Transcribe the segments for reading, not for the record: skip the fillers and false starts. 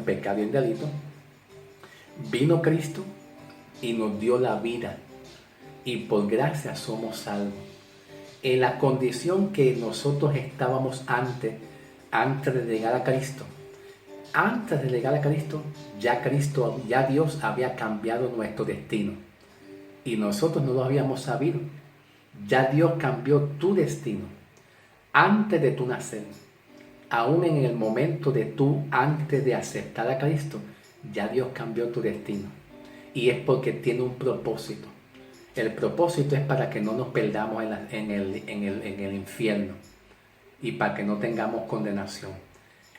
en pecado y en delito, vino Cristo y nos dio la vida. Y por gracia somos salvos. En la condición que nosotros estábamos antes de llegar a Cristo. Antes de llegar a Cristo, ya Dios había cambiado nuestro destino. Y nosotros no lo habíamos sabido. Ya Dios cambió tu destino. Antes de tu nacer, aún en el momento de tú, antes de aceptar a Cristo, ya Dios cambió tu destino. Y es porque tiene un propósito. El propósito es para que no nos perdamos en el infierno y para que no tengamos condenación.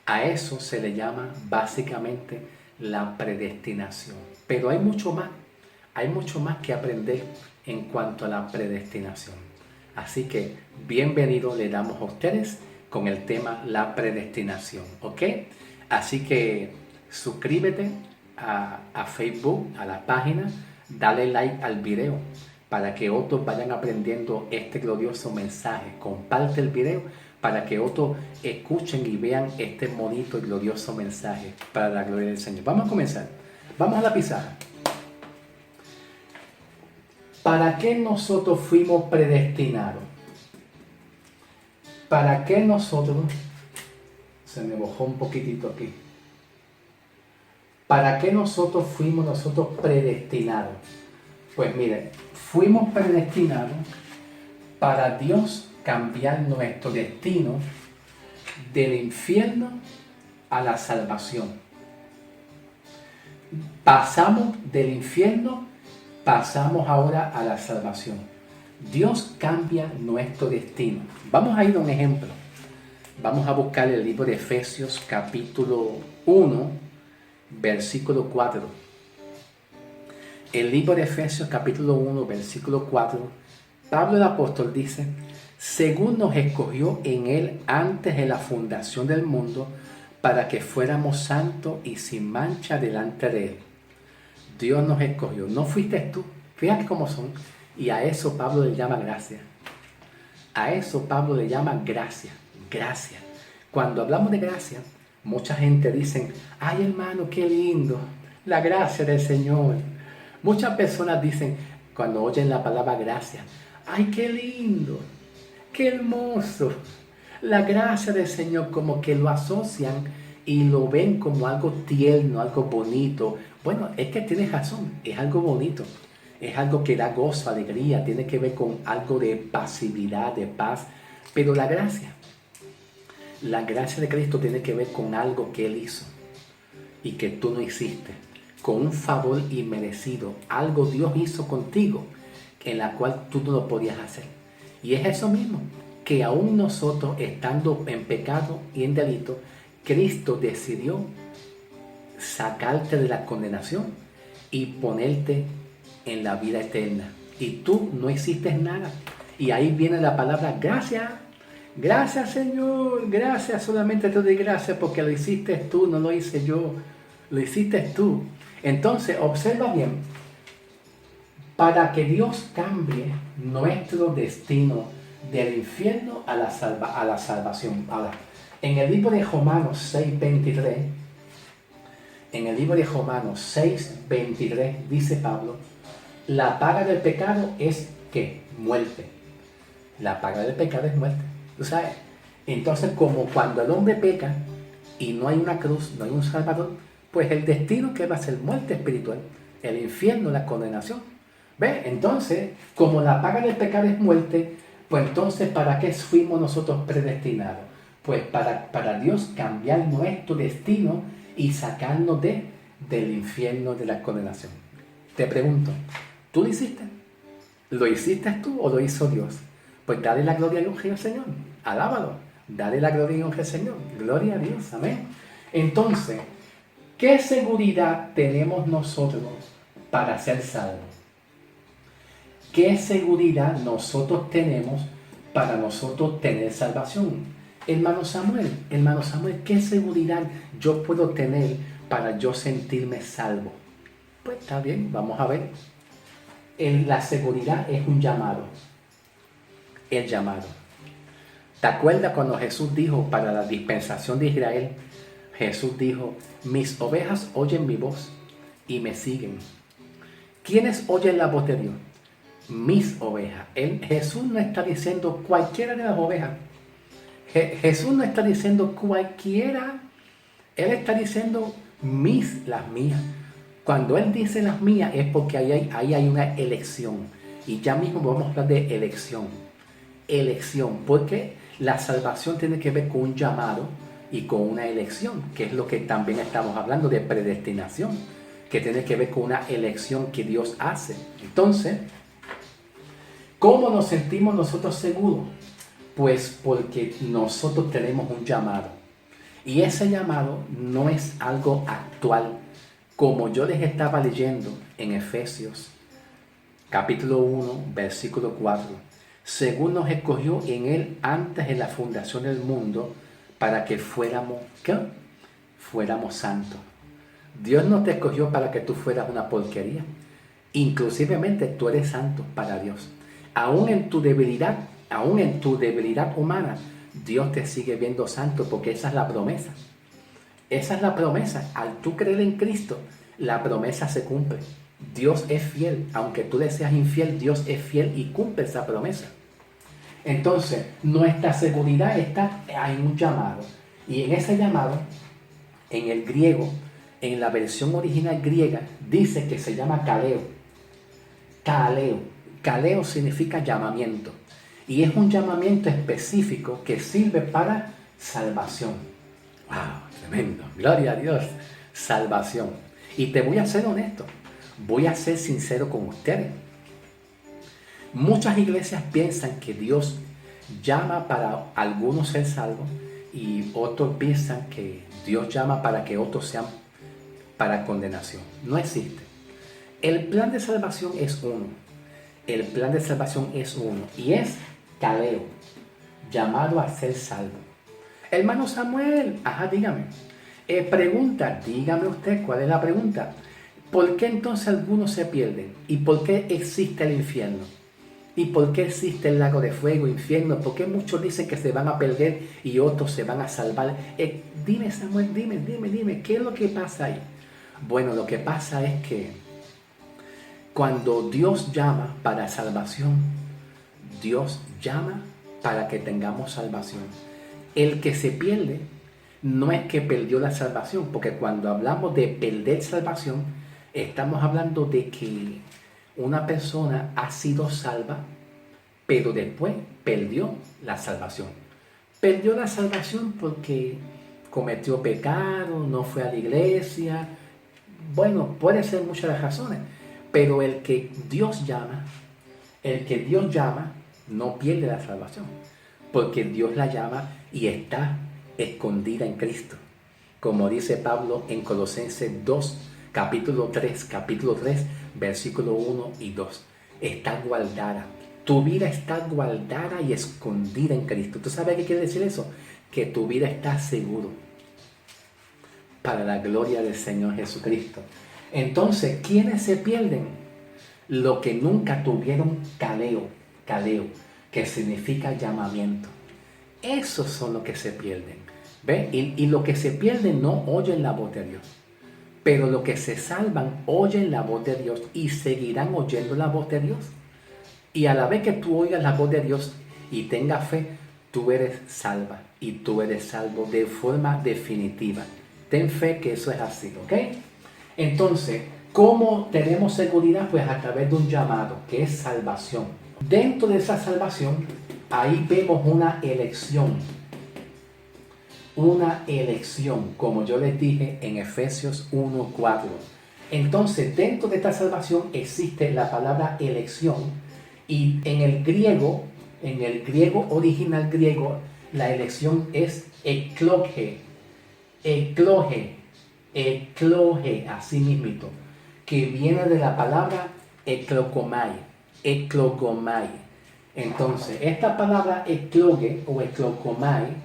A eso se le llama básicamente la predestinación. Pero hay mucho más que aprender en cuanto a la predestinación. Así que bienvenido le damos a ustedes con el tema la predestinación, ¿ok? Así que suscríbete a Facebook, a la página, dale like al video para que otros vayan aprendiendo este glorioso mensaje. Comparte el video para que otros escuchen y vean este bonito y glorioso mensaje para la gloria del Señor. Vamos a comenzar. Vamos a la pizarra. ¿Para qué nosotros fuimos predestinados? ¿Para qué nosotros? Se me bajó un poquitito aquí. ¿Para qué nosotros fuimos predestinados? Pues miren, fuimos predestinados para Dios cambiar nuestro destino del infierno a la salvación. Pasamos del infierno, pasamos ahora a la salvación. Dios cambia nuestro destino. Vamos a ir a un ejemplo. Vamos a buscar el libro de Efesios capítulo 1, versículo 4. El libro de Efesios capítulo 1, versículo 4, Pablo el apóstol dice: según nos escogió en él antes de la fundación del mundo, para que fuéramos santos y sin mancha delante de él. Dios nos escogió, no fuiste tú. Fíjate cómo son. Y a eso Pablo le llama gracia. A eso Pablo le llama gracia. Gracia. Cuando hablamos de gracia, mucha gente dice: ay, hermano, qué lindo, la gracia del Señor. Muchas personas dicen, cuando oyen la palabra gracia: ay, qué lindo, qué hermoso, la gracia del Señor. Como que lo asocian y lo ven como algo tierno, algo bonito. Bueno, es que tienes razón, es algo bonito. Es algo que da gozo, alegría, tiene que ver con algo de pasividad, de paz. Pero la gracia de Cristo tiene que ver con algo que Él hizo y que tú no hiciste. Con un favor inmerecido. Algo Dios hizo contigo en la cual tú no lo podías hacer. Y es eso mismo, que aún nosotros estando en pecado y en delito, Cristo decidió sacarte de la condenación y ponerte en la vida eterna. Y tú no hiciste nada. Y ahí viene la palabra gracias. Gracias, Señor. Gracias, solamente te doy gracias porque lo hiciste tú, no lo hice yo. Lo hiciste tú. Entonces, observa bien. Para que Dios cambie nuestro destino del infierno a la salvación. Ahora, en el libro de Romanos 6:23, en el libro de Romanos 6:23 dice Pablo: la paga del pecado es ¿qué? Muerte. La paga del pecado es muerte. ¿Tú sabes? Entonces, como cuando el hombre peca y no hay una cruz, no hay un salvador, pues el destino que va a ser muerte espiritual, el infierno, la condenación. ¿Ves? Entonces, como la paga del pecado es muerte, pues entonces, ¿para qué fuimos nosotros predestinados? Pues para Dios cambiar nuestro destino y sacarnos del infierno, de la condenación. Te pregunto, ¿tú lo hiciste? ¿Lo hiciste tú o lo hizo Dios? Pues dale la gloria y honra al Señor. Alábalo. Dale la gloria y honra al Señor. Gloria a Dios. Amén. Entonces, ¿qué seguridad tenemos nosotros para ser salvos? ¿Qué seguridad nosotros tenemos para nosotros tener salvación? Hermano Samuel, ¿qué seguridad yo puedo tener para yo sentirme salvo? Pues está bien, vamos a ver. La seguridad es un llamado. El llamado. ¿Te acuerdas cuando Jesús dijo para la dispensación de Israel: Jesús dijo, mis ovejas oyen mi voz y me siguen. ¿Quiénes oyen la voz de Dios? Mis ovejas. Jesús no está diciendo cualquiera de las ovejas. Jesús no está diciendo cualquiera. Él está diciendo las mías. Cuando Él dice las mías es porque ahí hay una elección. Y ya mismo vamos a hablar de elección. Elección, porque la salvación tiene que ver con un llamado y con una elección, que es lo que también estamos hablando de predestinación, que tiene que ver con una elección que Dios hace. Entonces, ¿cómo nos sentimos nosotros seguros? Pues porque nosotros tenemos un llamado. Y ese llamado no es algo actual, como yo les estaba leyendo en Efesios, capítulo 1, versículo 4. Según nos escogió en Él antes de la fundación del mundo, para que fuéramos, ¿qué? Fuéramos santos. Dios no te escogió para que tú fueras una porquería. Inclusivemente tú eres santo para Dios. Aún en tu debilidad humana, Dios te sigue viendo santo porque esa es la promesa. Esa es la promesa. Al tú creer en Cristo, la promesa se cumple. Dios es fiel. Aunque tú le seas infiel, Dios es fiel y cumple esa promesa. Entonces, nuestra seguridad está en un llamado. Y en ese llamado, en el griego, en la versión original griega, dice que se llama kaleo. Kaleo. Kaleo significa llamamiento. Y es un llamamiento específico que sirve para salvación. ¡Wow! Tremendo. Gloria a Dios. Salvación. Y te voy a ser honesto. Voy a ser sincero con ustedes. Muchas iglesias piensan que Dios llama para algunos ser salvos y otros piensan que Dios llama para que otros sean para condenación. No existe. El plan de salvación es uno. El plan de salvación es uno y es kaleo, llamado a ser salvo. Hermano Samuel, dígame. Pregunta, dígame usted, ¿cuál es la pregunta? ¿Por qué entonces algunos se pierden? ¿Y por qué existe el infierno? ¿Y por qué existe el lago de fuego, infierno? ¿Por qué muchos dicen que se van a perder y otros se van a salvar? Dime, Samuel, dime, ¿qué es lo que pasa ahí? Bueno, lo que pasa es que cuando Dios llama para salvación, Dios llama para que tengamos salvación. El que se pierde no es que perdió la salvación, porque cuando hablamos de perder salvación, estamos hablando de que una persona ha sido salva, pero después perdió la salvación. Perdió la salvación porque cometió pecado, no fue a la iglesia. Bueno, puede ser muchas las razones, pero el que Dios llama no pierde la salvación, porque Dios la llama y está escondida en Cristo. Como dice Pablo en Colosenses 2, capítulo 3, versículo 1 y 2. Está guardada. Tu vida está guardada y escondida en Cristo. ¿Tú sabes qué quiere decir eso? Que tu vida está seguro para la gloria del Señor Jesucristo. Entonces, ¿quiénes se pierden? Los que nunca tuvieron kaleo, que significa llamamiento. Esos son los que se pierden. ¿Ve? Y los que se pierden no oyen la voz de Dios. Pero los que se salvan oyen la voz de Dios y seguirán oyendo la voz de Dios. Y a la vez que tú oigas la voz de Dios y tengas fe, tú eres salva y tú eres salvo de forma definitiva. Ten fe que eso es así, ¿ok? Entonces, ¿cómo tenemos seguridad? Pues a través de un llamado, que es salvación. Dentro de esa salvación, ahí vemos una elección. Una elección, como yo les dije en Efesios 1:4. Entonces, dentro de esta salvación existe la palabra elección. Y en el griego original griego, la elección es ekloge, así mismito, que viene de la palabra eklogomai. Entonces, esta palabra ekloge o eklogomai,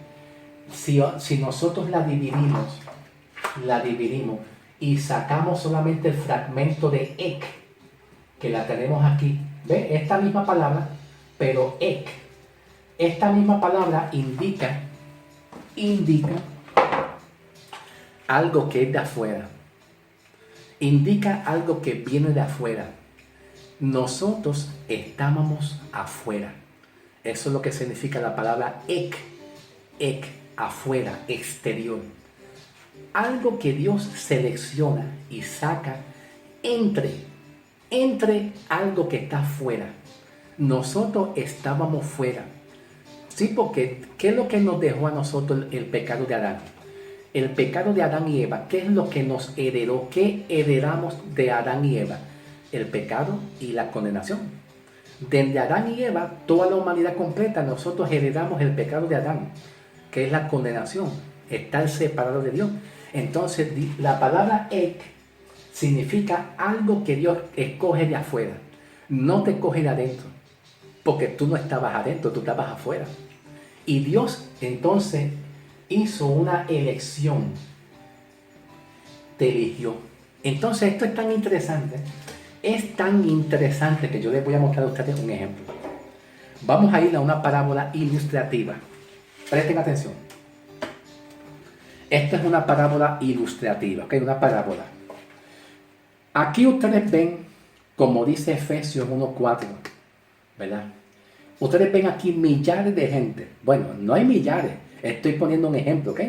si nosotros la dividimos y sacamos solamente el fragmento de ek, que la tenemos aquí, ¿ve? Esta misma palabra, pero ek. Esta misma palabra indica algo que es de afuera. Indica algo que viene de afuera. Nosotros estábamos afuera. Eso es lo que significa la palabra ek, afuera, exterior. Algo que Dios selecciona y saca entre algo que está afuera. Nosotros estábamos fuera. Sí, porque ¿qué es lo que nos dejó a nosotros el pecado de Adán? El pecado de Adán y Eva, ¿qué es lo que nos heredó? ¿Qué heredamos de Adán y Eva? El pecado y la condenación. Desde Adán y Eva, toda la humanidad completa, nosotros heredamos el pecado de Adán, que es la condenación, estar separado de Dios. Entonces, la palabra ek significa algo que Dios escoge de afuera. No te coge de adentro, porque tú no estabas adentro, tú estabas afuera. Y Dios entonces hizo una elección, te eligió. Entonces esto es tan interesante que yo les voy a mostrar a ustedes un ejemplo. Vamos a ir a una parábola ilustrativa. Presten atención. Esta es una parábola ilustrativa, ¿ok? Una parábola. Aquí ustedes ven, como dice Efesios 1:4, ¿verdad? Ustedes ven aquí millares de gente. Bueno, no hay millares. Estoy poniendo un ejemplo, ¿ok?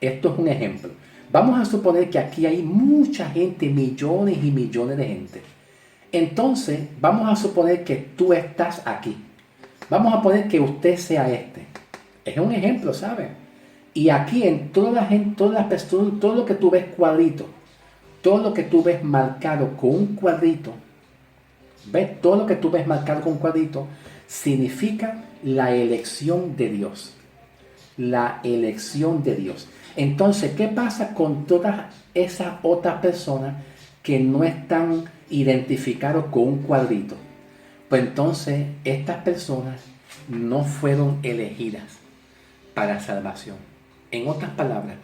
Esto es un ejemplo. Vamos a suponer que aquí hay mucha gente, millones y millones de gente. Entonces, vamos a suponer que tú estás aquí. Vamos a poner que usted sea este. Es un ejemplo, ¿sabe? Y aquí en todas las personas, todo lo que tú ves cuadrito, todo lo que tú ves marcado con un cuadrito, ¿ves? Todo lo que tú ves marcado con un cuadrito significa la elección de Dios. La elección de Dios. Entonces, ¿qué pasa con todas esas otras personas que no están identificados con un cuadrito? Pues entonces, estas personas no fueron elegidas para salvación. En otras palabras,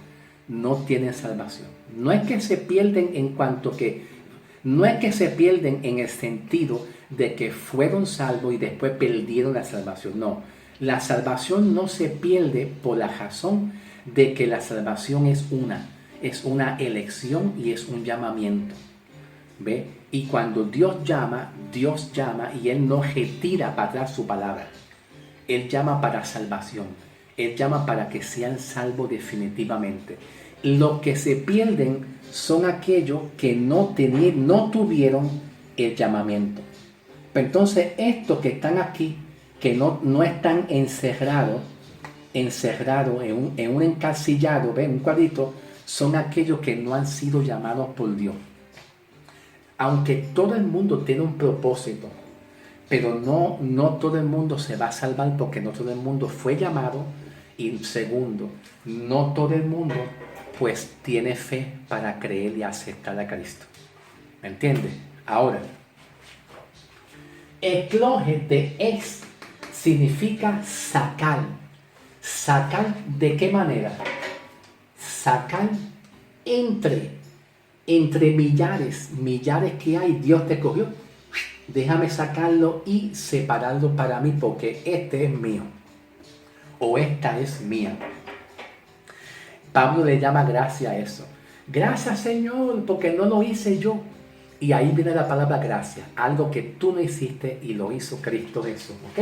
no tienen salvación. No es que se pierden no es que se pierden en el sentido de que fueron salvos y después perdieron la salvación. No, la salvación no se pierde por la razón de que la salvación es una elección y es un llamamiento. ¿Ve? Y cuando Dios llama y Él no retira para atrás su palabra. Él llama para salvación. Él llama para que sean salvos definitivamente. Los que se pierden son aquellos que no tuvieron el llamamiento. Pero entonces estos que están aquí, que no están encerrados en un encasillado, ¿ven? Un cuadrito, son aquellos que no han sido llamados por Dios. Aunque todo el mundo tiene un propósito, pero no todo el mundo se va a salvar porque no todo el mundo fue llamado. Y segundo, no todo el mundo pues tiene fe para creer y aceptar a Cristo. ¿Me entiendes? Ahora, ecloge de ex significa sacar. ¿Sacar de qué manera? Sacar entre millares que hay, Dios te cogió. Déjame sacarlo y separarlo para mí porque este es mío. O esta es mía. Pablo le llama gracia a eso. Gracias, Señor, porque no lo hice yo. Y ahí viene la palabra gracia. Algo que tú no hiciste y lo hizo Cristo Jesús. ¿Ok?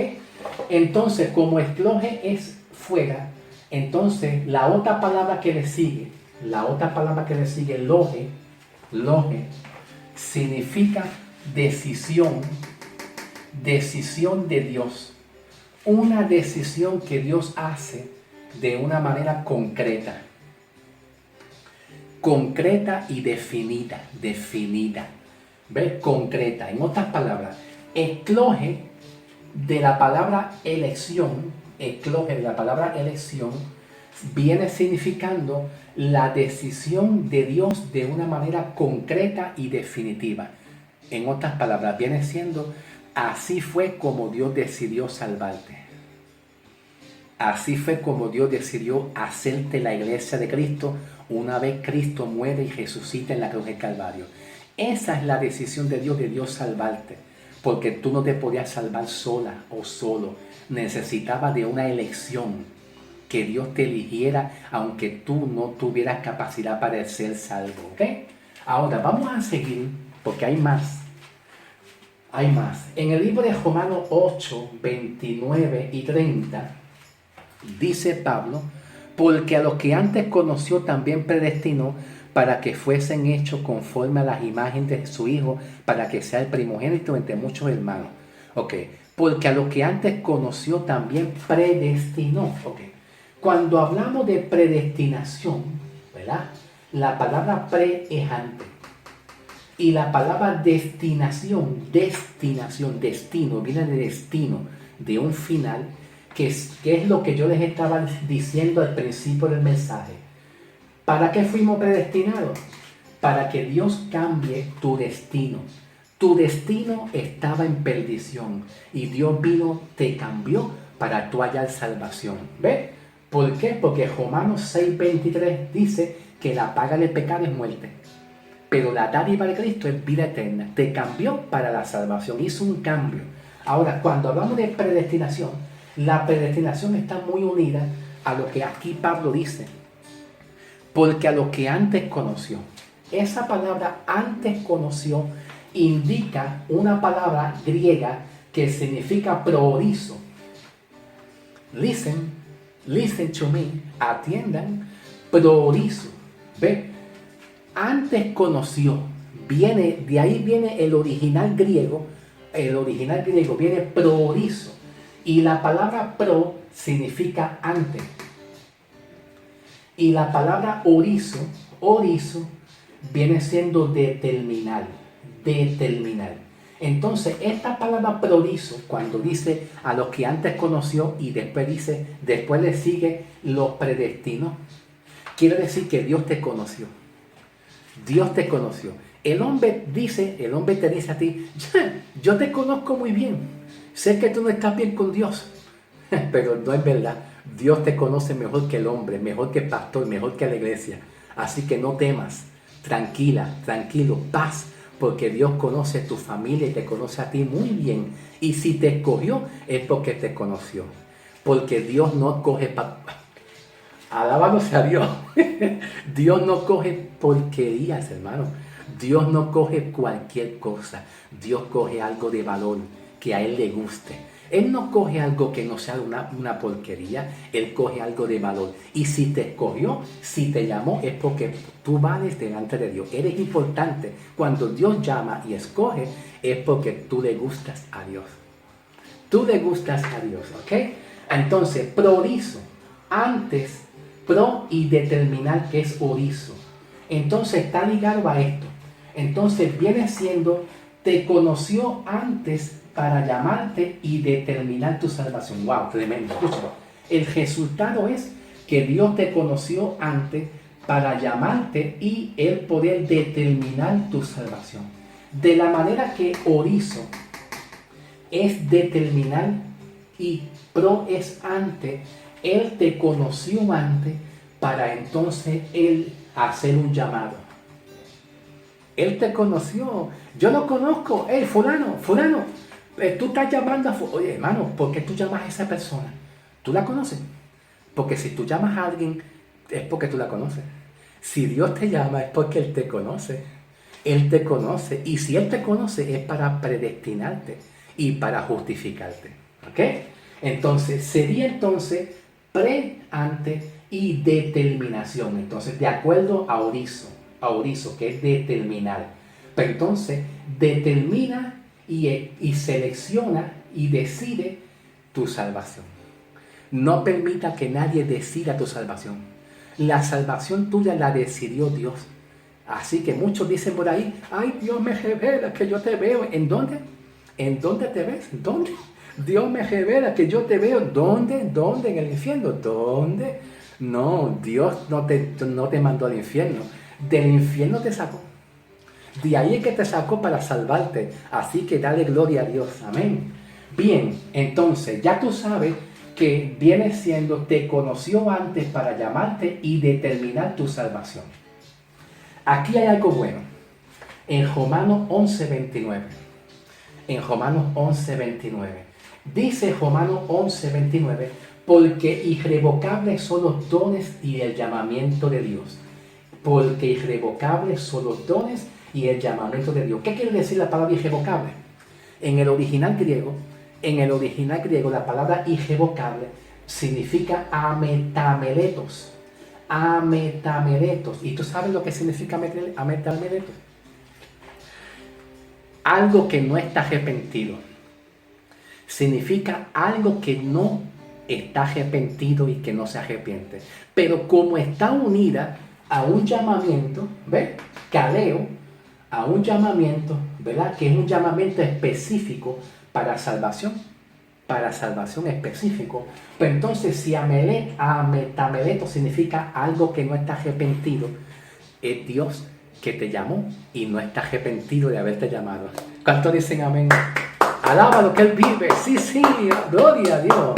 Entonces, como ecloge es fuera, entonces la otra palabra que le sigue, loge, significa decisión de Dios. Una decisión que Dios hace de una manera concreta y definida. ¿Ves? Concreta. En otras palabras, ecloge de la palabra elección viene significando la decisión de Dios de una manera concreta y definitiva. En otras palabras, viene siendo: así fue como Dios decidió salvarte. Así fue como Dios decidió hacerte la iglesia de Cristo una vez Cristo muere y resucita en la cruz del Calvario. Esa es la decisión de Dios salvarte. Porque tú no te podías salvar sola o solo. Necesitabas de una elección. que Dios te eligiera aunque tú no tuvieras capacidad para ser salvo, ¿ok? Ahora vamos a seguir porque hay más. Hay más. En el libro de Romanos 8, 29 y 30 dice Pablo, porque a los que antes conoció también predestinó para que fuesen hechos conforme a las imágenes de su Hijo, para que sea el primogénito entre muchos hermanos. Ok, porque a los que antes conoció también predestinó. Ok, cuando hablamos de predestinación, ¿verdad? La palabra pre es antes. Y la palabra destinación, destino, viene de destino, de un final, que es lo que yo les estaba diciendo al principio del mensaje. ¿Para qué fuimos predestinados? Para que Dios cambie tu destino. Tu destino estaba en perdición y Dios vino, te cambió para tu hallar salvación. ¿Ves? ¿Por qué? Porque Romanos 6:23 dice que la paga del pecado es muerte. Pero la dádiva de Cristo es vida eterna. Te cambió para la salvación. Hizo un cambio. Ahora, cuando hablamos de predestinación, la predestinación está muy unida a lo que aquí Pablo dice. Porque a lo que antes conoció. Esa palabra antes conoció indica una palabra griega que significa proorizo. Listen to me. Atiendan. Proorizo. ¿Ve? Antes conoció, de ahí viene el original griego viene proorizo, y la palabra pro significa antes, y la palabra orizo viene siendo determinar. Entonces, esta palabra proorizo, cuando dice a los que antes conoció y después le sigue los predestinó, quiere decir que Dios te conoció. Dios te conoció. El hombre te dice a ti, yo te conozco muy bien, sé que tú no estás bien con Dios, pero no es verdad. Dios te conoce mejor que el hombre, mejor que el pastor, mejor que la iglesia. Así que no temas, tranquilo, paz, porque Dios conoce a tu familia y te conoce a ti muy bien. Y si te escogió es porque te conoció, porque Dios no coge Alábanos a Dios. Dios no coge porquerías, hermano. Dios no coge cualquier cosa. Dios coge algo de valor que a Él le guste. Él no coge algo que no sea una porquería. Él coge algo de valor. Y si te escogió, si te llamó, es porque tú vales delante de Dios. Eres importante. Cuando Dios llama y escoge, es porque tú le gustas a Dios. Tú le gustas a Dios, ¿ok? Entonces, proorizo. Antes pro y determinar, que es orizo. Entonces está ligado a esto. Entonces viene siendo, te conoció antes para llamarte y determinar tu salvación. Wow, tremendo. Escúchalo. El resultado es que Dios te conoció antes para llamarte y Él poder determinar tu salvación. De la manera que orizo es determinar y pro es antes. Él te conoció antes para entonces Él hacer un llamado. Él te conoció. Yo lo conozco. Hey, fulano, tú estás llamando a Oye, hermano, ¿por qué tú llamas a esa persona? ¿Tú la conoces? Porque si tú llamas a alguien, es porque tú la conoces. Si Dios te llama, es porque Él te conoce. Él te conoce. Y si Él te conoce, es para predestinarte y para justificarte. ¿Ok? Entonces, sería pre, antes y determinación. Entonces, de acuerdo a orizo, que es determinar. Pero entonces, determina y selecciona y decide tu salvación. No permita que nadie decida tu salvación. La salvación tuya la decidió Dios. Así que muchos dicen por ahí, ay, Dios me revela que yo te veo. ¿En dónde? ¿En dónde te ves? ¿Dónde? Dios me revela que yo te veo. ¿Dónde? ¿Dónde? ¿En el infierno? ¿Dónde? No, Dios no te mandó al infierno. Del infierno te sacó. De ahí es que te sacó para salvarte. Así que dale gloria a Dios. Amén. Bien, entonces ya tú sabes que viene siendo, te conoció antes para llamarte y determinar tu salvación. Aquí hay algo bueno. En Romanos 11:29. En Romanos 11:29. Dice Romanos 11:29, Porque irrevocables son los dones y el llamamiento de Dios. Porque irrevocables son los dones y el llamamiento de Dios. ¿Qué quiere decir la palabra irrevocable? En el original griego, la palabra irrevocable significa ametameletos. Ametameletos. ¿Y tú sabes lo que significa ametameletos? Algo que no está arrepentido. Significa algo que no está arrepentido y que no se arrepiente. Pero como está unida a un llamamiento, ¿ves? Caleo, a un llamamiento, ¿verdad? Que es un llamamiento específico para salvación específico. Pues entonces, si ametameleto significa algo que no está arrepentido, es Dios que te llamó y no está arrepentido de haberte llamado. ¿Cuántos dicen amén? Alaba lo que Él vive. Sí, gloria a Dios.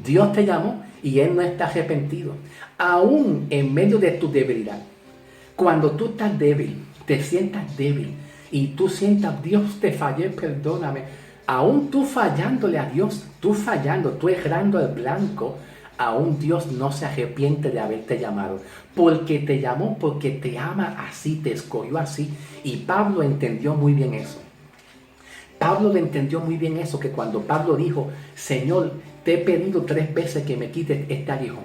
Dios te llamó y Él no está arrepentido. Aún en medio de tu debilidad, cuando tú estás débil, te sientas débil y tú sientas, Dios, te fallé, perdóname. Aún tú fallándole a Dios, tú errando al blanco, aún Dios no se arrepiente de haberte llamado. Porque te llamó, porque te ama así, te escogió así. Y Pablo entendió muy bien eso. Que cuando Pablo dijo, Señor, te he pedido 3 veces que me quites este aguijón.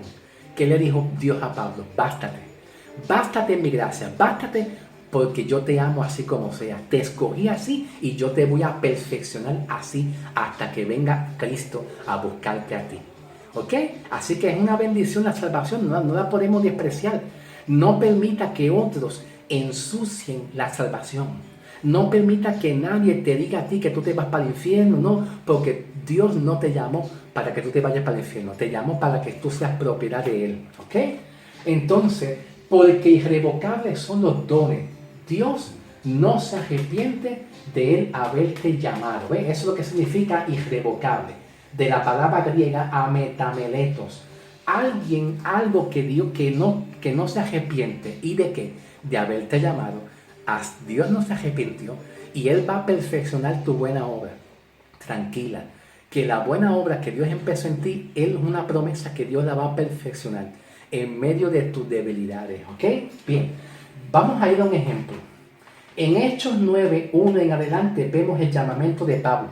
¿Qué le dijo Dios a Pablo? Bástate mi gracia, bástate porque yo te amo así como sea. Te escogí así y yo te voy a perfeccionar así hasta que venga Cristo a buscarte a ti. ¿Ok? Así que es una bendición la salvación, no la podemos despreciar. No permita que otros ensucien la salvación. No permita que nadie te diga a ti que tú te vas para el infierno, no, porque Dios no te llamó para que tú te vayas para el infierno, te llamó para que tú seas propiedad de Él, ¿ok? Entonces, porque irrevocables son los dones, Dios no se arrepiente de Él haberte llamado, ¿ves? Eso es lo que significa irrevocable, de la palabra griega ametameletos. Algo que Dios, que no se arrepiente, ¿y de qué? De haberte llamado. Dios no se arrepintió y Él va a perfeccionar tu buena obra. Tranquila, que la buena obra que Dios empezó en ti, Él es una promesa que Dios la va a perfeccionar en medio de tus debilidades, ¿ok? Bien, vamos a ir a un ejemplo. En Hechos 9:1 en adelante vemos el llamamiento de Pablo.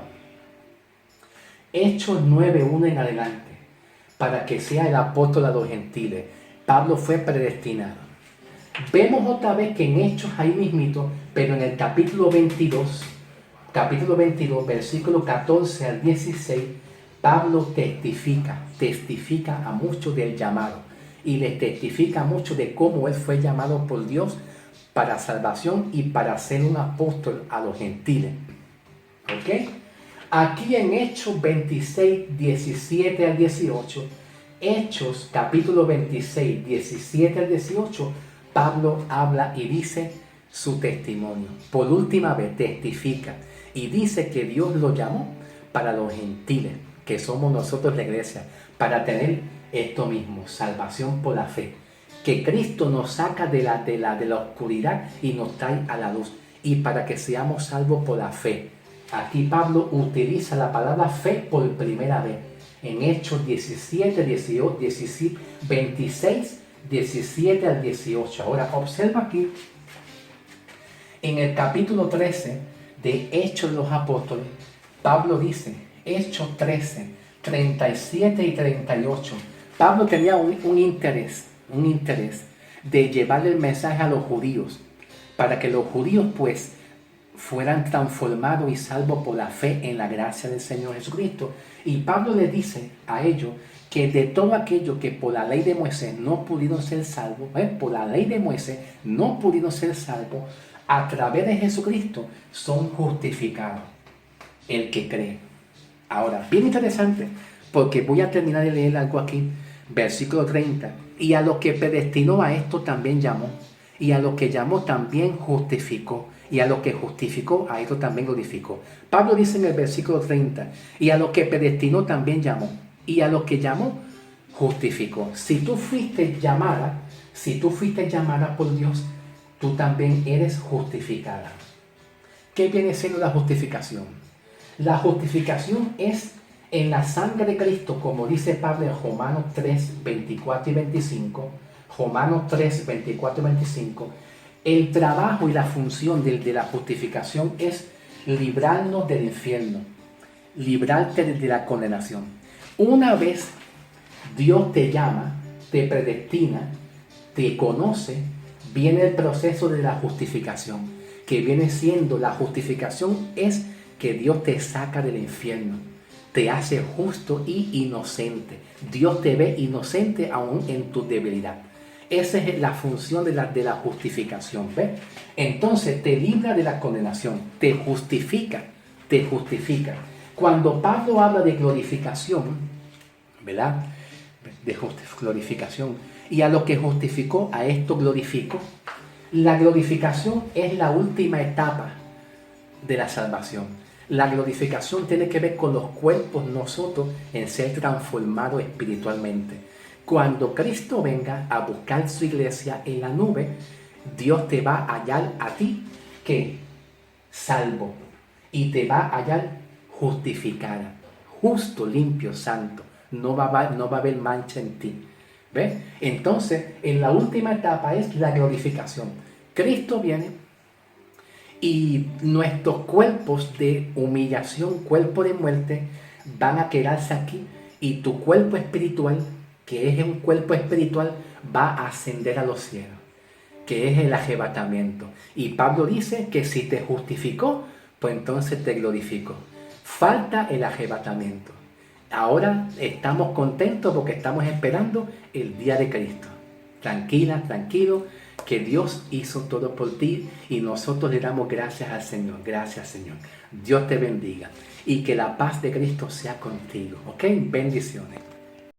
Hechos 9:1 en adelante, para que sea el apóstol a los gentiles. Pablo fue predestinado. Vemos otra vez que en Hechos ahí mismito, pero en el capítulo 22, versículo 14 al 16, Pablo testifica a muchos del llamado y les testifica mucho de cómo él fue llamado por Dios para salvación y para ser un apóstol a los gentiles. ¿Ok? Aquí en Hechos 26, 17 al 18, Hechos capítulo 26, 17 al 18, Pablo habla y dice su testimonio. Por última vez testifica y dice que Dios lo llamó para los gentiles, que somos nosotros la iglesia, para tener esto mismo, salvación por la fe. Que Cristo nos saca de la oscuridad y nos trae a la luz. Y para que seamos salvos por la fe. Aquí Pablo utiliza la palabra fe por primera vez. En Hechos 17, 18, 26, 17 al 18. Ahora observa aquí, en el capítulo 13 de Hechos de los Apóstoles, Pablo dice, Hechos 13, 37 y 38. Pablo tenía un interés de llevarle el mensaje a los judíos, para que los judíos pues fueran transformados y salvos por la fe en la gracia del Señor Jesucristo. Y Pablo le dice a ellos que de todo aquello que por la ley de Moisés no pudieron ser salvos, a través de Jesucristo son justificados el que cree. Ahora, bien interesante, porque voy a terminar de leer algo aquí, versículo 30. Y a los que predestinó a esto también llamó, y a los que llamó también justificó, y a los que justificó a esto también glorificó. Pablo dice en el versículo 30, y a los que predestinó también llamó, y a los que llamó justificó. Si tú fuiste llamada por Dios, tú también eres justificada. ¿Qué viene siendo la justificación? La justificación es En la sangre de Cristo, como dice Pablo en Romanos 3, 24 y 25, Romanos 3, 24 y 25, el trabajo y la función de la justificación es librarnos del infierno, librarte de la condenación. Una vez Dios te llama, te predestina, te conoce, viene el proceso de la justificación, que viene siendo la justificación es que Dios te saca del infierno, te hace justo y inocente. Dios te ve inocente aún en tu debilidad. Esa es la función de la justificación, ¿ves? Entonces te libra de la condenación, te justifica, te justifica. Cuando Pablo habla de glorificación, ¿verdad? De glorificación, y a lo que justificó, a esto glorificó. La glorificación es la última etapa de la salvación. La glorificación tiene que ver con los cuerpos nosotros en ser transformados espiritualmente. Cuando Cristo venga a buscar su iglesia en la nube, Dios te va a hallar a ti que salvo y te va a hallar justificada, justo, limpio, santo. No va a haber mancha en ti. ¿Ves? Entonces, en la última etapa es la glorificación. Cristo viene y nuestros cuerpos de humillación, cuerpo de muerte, van a quedarse aquí y tu cuerpo espiritual, que es un cuerpo espiritual, va a ascender a los cielos, que es el arrebatamiento. Y Pablo dice que si te justificó, pues entonces te glorificó. Falta el arrebatamiento. Ahora estamos contentos porque estamos esperando el día de Cristo. Tranquila, tranquilo, que Dios hizo todo por ti y nosotros le damos gracias al Señor. Gracias, Señor. Dios te bendiga y que la paz de Cristo sea contigo. ¿Ok? Bendiciones.